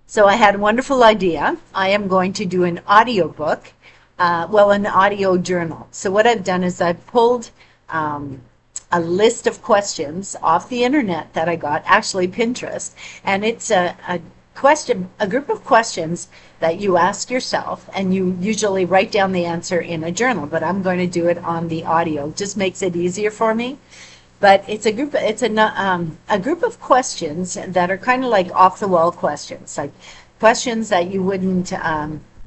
So I had a wonderful idea. I am going to do an audio book, an audio journal. So what I've done is I've pulled um, a list of questions off the internet that I got, actually Pinterest, and it's a group of questions that you ask yourself, and you usually write down the answer in a journal. But I'm going to do it on the audio. It just makes it easier for me. But a group of questions that are kind of like off the wall questions, like questions that you wouldn't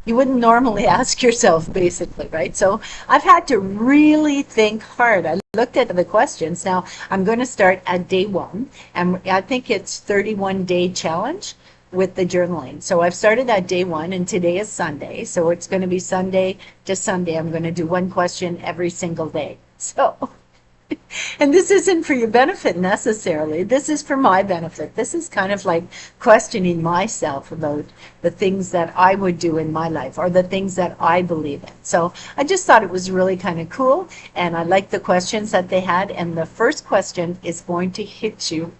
normally ask yourself, basically, right? So I've had to really think hard. I looked at the questions. Now I'm going to start at day one, and I think it's 31-day challenge with the journaling. So I've started at day one, and today is Sunday. So it's going to be Sunday to Sunday. I'm going to do one question every single day. So and this isn't for your benefit necessarily. This is for my benefit. This is kind of like questioning myself about the things that I would do in my life or the things that I believe in. So I just thought it was really kind of cool, and I liked the questions that they had. And the first question is going to hit you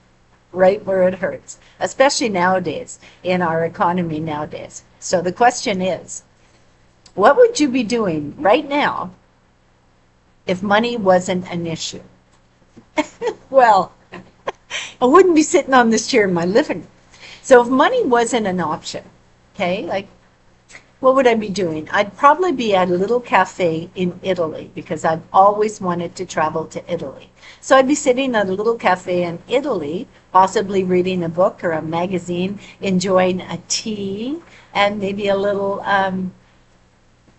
right where it hurts, especially nowadays in our economy nowadays. So the question is, what would you be doing right now if money wasn't an issue? Well, I wouldn't be sitting on this chair in my living room. So if money wasn't an option, okay, like what would I be doing? I'd probably be at a little cafe in Italy because I've always wanted to travel to Italy. So I'd be sitting at a little cafe in Italy, possibly reading a book or a magazine, enjoying a tea and maybe a little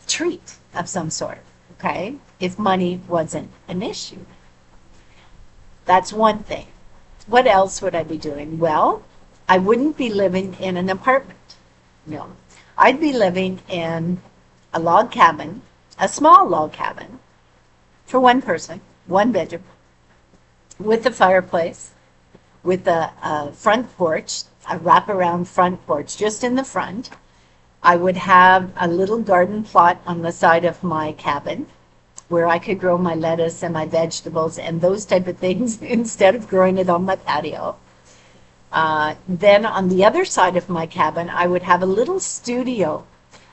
treat of some sort, okay, if money wasn't an issue. That's one thing. What else would I be doing? Well, I wouldn't be living in an apartment. No. I'd be living in a log cabin, a small log cabin for one person, one bedroom, with a fireplace, with a front porch, a wraparound front porch just in the front. I would have a little garden plot on the side of my cabin where I could grow my lettuce and my vegetables and those type of things instead of growing it on my patio. Then on the other side of my cabin, I would have a little studio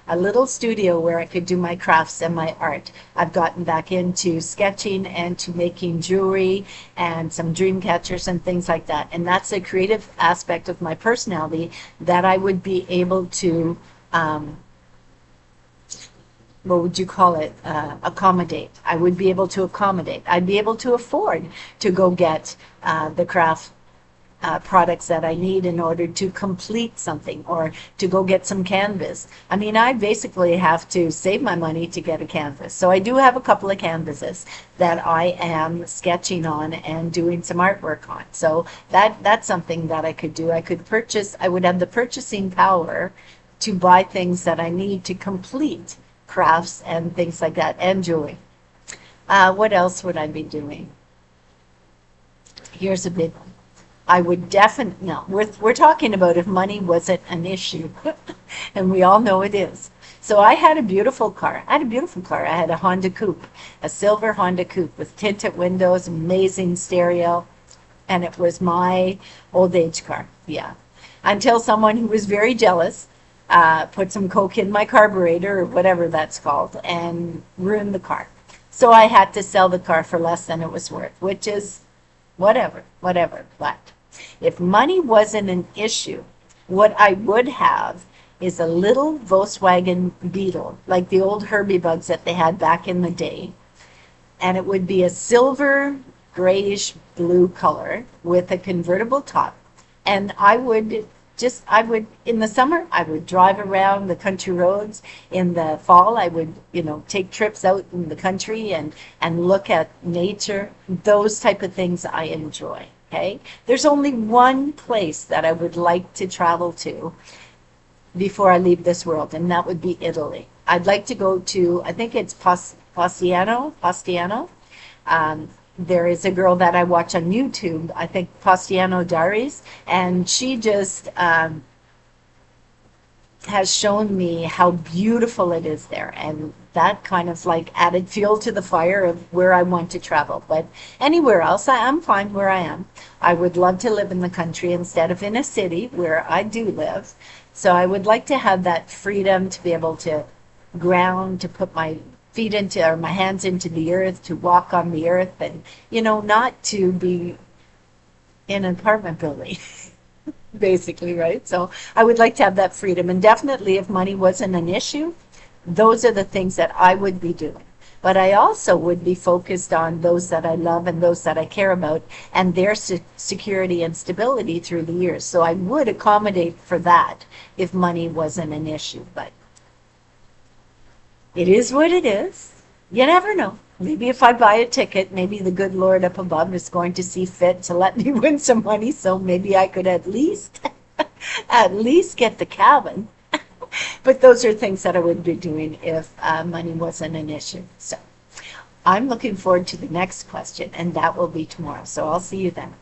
where I could do my crafts and my art. I've gotten back into sketching and to making jewelry and some dream catchers and things like that. And that's a creative aspect of my personality that I would be able to what would you call it, accommodate. I would be able to accommodate. I'd be able to afford to go get the craft products that I need in order to complete something or to go get some canvas. I mean, I basically have to save my money to get a canvas. So I do have a couple of canvases that I am sketching on and doing some artwork on. So that's something that I could do. I would have the purchasing power to buy things that I need to complete crafts and things like that, and jewelry. What else would I be doing? Here's a big one. I would definitely, no, we're talking about if money wasn't an issue, and we all know it is. So I had a beautiful car. I had a Honda Coupe, a silver Honda Coupe with tinted windows, amazing stereo, and it was my old age car. Yeah. Until someone who was very jealous put some coke in my carburetor or whatever that's called and ruined the car. So I had to sell the car for less than it was worth, which is whatever. But if money wasn't an issue, what I would have is a little Volkswagen Beetle, like the old Herbie bugs that they had back in the day. And it would be a silver grayish blue color with a convertible top. And in the summer, I would drive around the country roads. In the fall, I would, take trips out in the country and look at nature, those type of things I enjoy. Okay. There's only one place that I would like to travel to before I leave this world, and that would be Italy. I'd like to go to, I think it's Postiano. There is a girl that I watch on YouTube, I think Postiano Diaries, and she just has shown me how beautiful it is there, and that kind of like added fuel to the fire of where I want to travel. But anywhere else, I'm fine where I am. I would love to live in the country instead of in a city where I do live. So I would like to have that freedom to be able to ground, to put my feet into, or my hands into the earth, to walk on the earth, and, not to be in an apartment building. Basically, right? So I would like to have that freedom. And definitely, if money wasn't an issue, those are the things that I would be doing. But I also would be focused on those that I love and those that I care about and their security and stability through the years. So I would accommodate for that if money wasn't an issue. But it is what it is. You never know. Maybe if I buy a ticket, maybe the good Lord up above is going to see fit to let me win some money, so maybe I could at least get the cabin. But those are things that I would be doing if money wasn't an issue. So I'm looking forward to the next question, and that will be tomorrow. So I'll see you then.